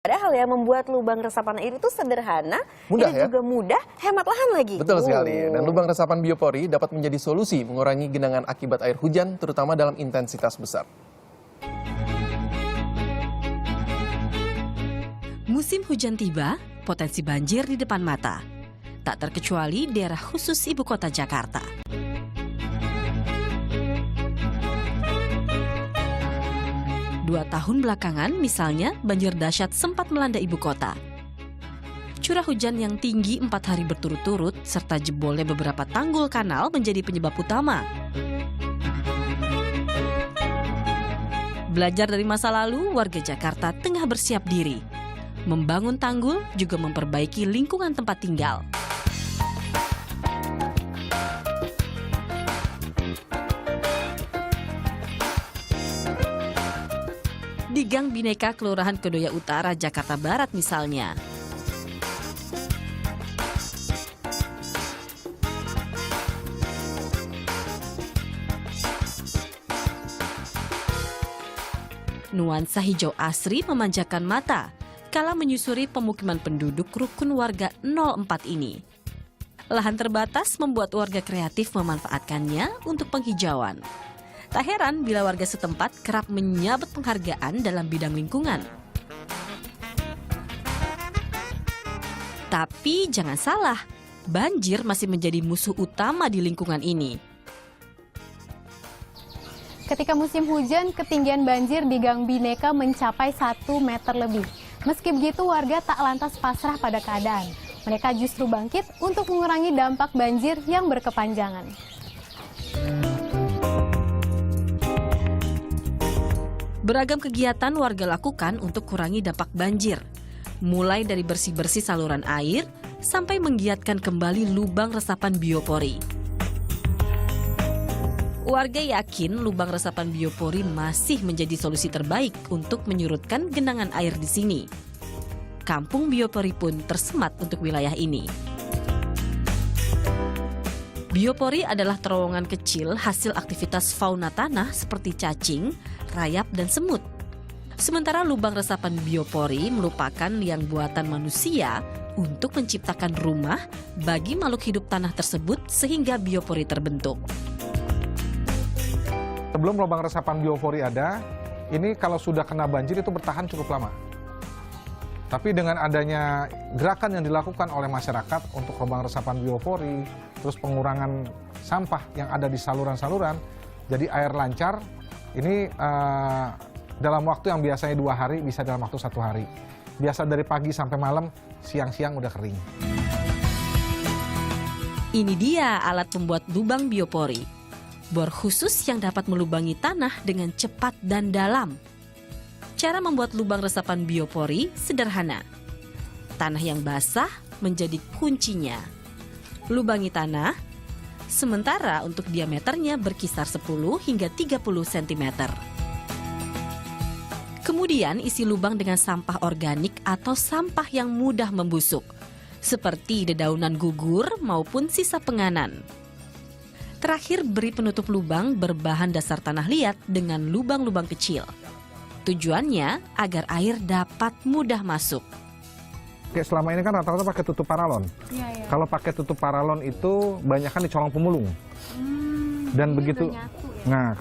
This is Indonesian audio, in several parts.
Padahal ya membuat lubang resapan air itu sederhana, Mudah ini ya? juga mudah, hemat lahan lagi. Betul sekali. Dan lubang resapan biopori dapat menjadi solusi mengurangi genangan akibat air hujan, terutama dalam intensitas besar. Musim hujan tiba, potensi banjir di depan mata. Tak terkecuali daerah khusus ibu kota Jakarta. Dua tahun belakangan, misalnya, banjir dahsyat sempat melanda ibu kota. Curah hujan yang tinggi 4 hari berturut-turut, serta jebolnya beberapa tanggul kanal menjadi penyebab utama. Belajar dari masa lalu, warga Jakarta tengah bersiap diri. Membangun tanggul juga memperbaiki lingkungan tempat tinggal. Di Gang Bhinneka, Kelurahan Kedoya Utara, Jakarta Barat misalnya. Nuansa hijau asri memanjakan mata kala menyusuri pemukiman penduduk rukun warga 04 ini. Lahan terbatas membuat warga kreatif memanfaatkannya untuk penghijauan. Tak heran bila warga setempat kerap menyabet penghargaan dalam bidang lingkungan. Tapi jangan salah, banjir masih menjadi musuh utama di lingkungan ini. Ketika musim hujan, ketinggian banjir di Gang Bhinneka mencapai 1 meter lebih. Meski begitu, warga tak lantas pasrah pada keadaan. Mereka justru bangkit untuk mengurangi dampak banjir yang berkepanjangan. Beragam kegiatan warga lakukan untuk kurangi dampak banjir. Mulai dari bersih-bersih saluran air, sampai menggiatkan kembali lubang resapan biopori. Warga yakin lubang resapan biopori masih menjadi solusi terbaik untuk menyurutkan genangan air di sini. Kampung biopori pun tersemat untuk wilayah ini. Biopori adalah terowongan kecil hasil aktivitas fauna tanah seperti cacing, rayap, dan semut. Sementara lubang resapan biopori merupakan liang buatan manusia untuk menciptakan rumah bagi makhluk hidup tanah tersebut sehingga biopori terbentuk. Sebelum lubang resapan biopori ada, ini kalau sudah kena banjir itu bertahan cukup lama. Tapi dengan adanya gerakan yang dilakukan oleh masyarakat untuk lubang resapan biopori, terus pengurangan sampah yang ada di saluran-saluran, jadi air lancar, ini dalam waktu yang biasanya 2 hari, bisa dalam waktu 1 hari. Biasa dari pagi sampai malam, siang-siang udah kering. Ini dia alat pembuat lubang biopori. Bor khusus yang dapat melubangi tanah dengan cepat dan dalam. Cara membuat lubang resapan biopori sederhana. Tanah yang basah menjadi kuncinya. Lubangi tanah, sementara untuk diameternya berkisar 10 hingga 30 cm. Kemudian isi lubang dengan sampah organik atau sampah yang mudah membusuk, seperti dedaunan gugur maupun sisa penganan. Terakhir, beri penutup lubang berbahan dasar tanah liat dengan lubang-lubang kecil. Tujuannya agar air dapat mudah masuk. Oke, selama ini kan rata-rata pakai tutup paralon. Ya. Kalau pakai tutup paralon itu banyak kan di colong pemulung. Dan begitu,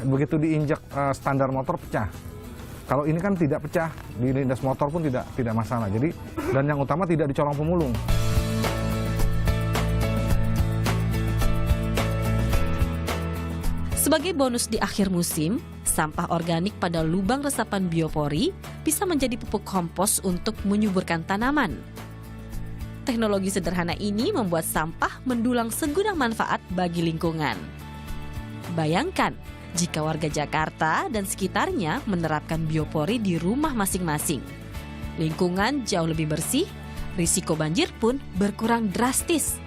begitu diinjak standar motor pecah. Kalau ini kan tidak pecah, di lindas motor pun tidak masalah. Jadi, dan yang utama tidak di colong pemulung. Sebagai bonus di akhir musim, sampah organik pada lubang resapan biopori bisa menjadi pupuk kompos untuk menyuburkan tanaman. Teknologi sederhana ini membuat sampah mendulang segudang manfaat bagi lingkungan. Bayangkan jika warga Jakarta dan sekitarnya menerapkan biopori di rumah masing-masing. Lingkungan jauh lebih bersih, risiko banjir pun berkurang drastis.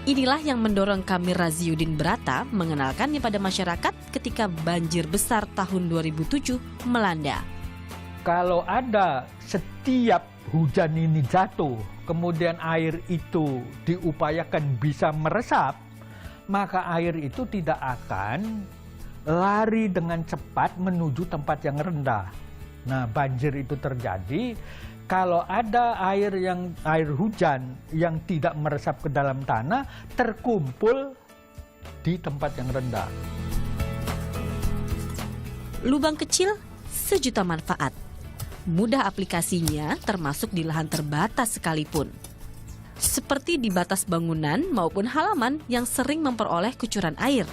Inilah yang mendorong kami Raziuddin Brata mengenalkannya pada masyarakat ketika banjir besar tahun 2007 melanda. Kalau ada setiap hujan ini jatuh, kemudian air itu diupayakan bisa meresap, maka air itu tidak akan lari dengan cepat menuju tempat yang rendah. Nah, banjir itu terjadi kalau ada air hujan yang tidak meresap ke dalam tanah, terkumpul di tempat yang rendah. Lubang kecil, sejuta manfaat. Mudah aplikasinya termasuk di lahan terbatas sekalipun. Seperti di batas bangunan maupun halaman yang sering memperoleh kucuran air.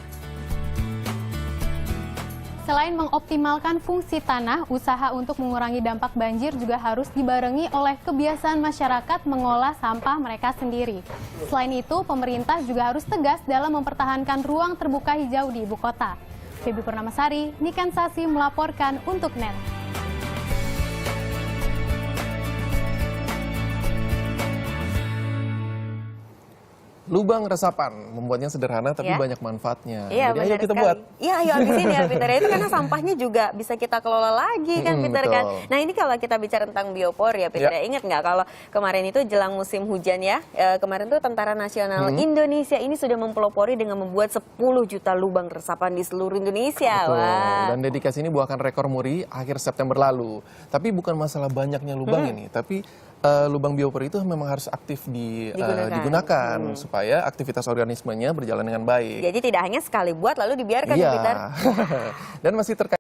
Selain mengoptimalkan fungsi tanah, usaha untuk mengurangi dampak banjir juga harus dibarengi oleh kebiasaan masyarakat mengolah sampah mereka sendiri. Selain itu, pemerintah juga harus tegas dalam mempertahankan ruang terbuka hijau di ibu kota. Feby Purnamasari, Niken Sasi melaporkan untuk NET. Lubang resapan, membuatnya sederhana tapi Ya. banyak manfaatnya. Iya, Jadi ayo benar kita sekali. buat. Iya, ayo habisin ya, Peter. Itu karena sampahnya juga bisa kita kelola lagi kan, Peter kan. betul. Nah, ini kalau kita bicara tentang biopori ya, Peter. Ya. Ingat nggak kalau kemarin itu jelang musim hujan ya, kemarin tuh Tentara Nasional Indonesia ini sudah mempelopori dengan membuat 10 juta lubang resapan di seluruh Indonesia. Betul. Wah. Dan dedikasi ini buahkan rekor muri akhir September lalu. Tapi bukan masalah banyaknya lubang ini, tapi lubang biopori itu memang harus aktif digunakan supaya aktivitas organismenya berjalan dengan baik. Jadi tidak hanya sekali buat lalu dibiarkan ya, Iya. Peter. Dan masih terkait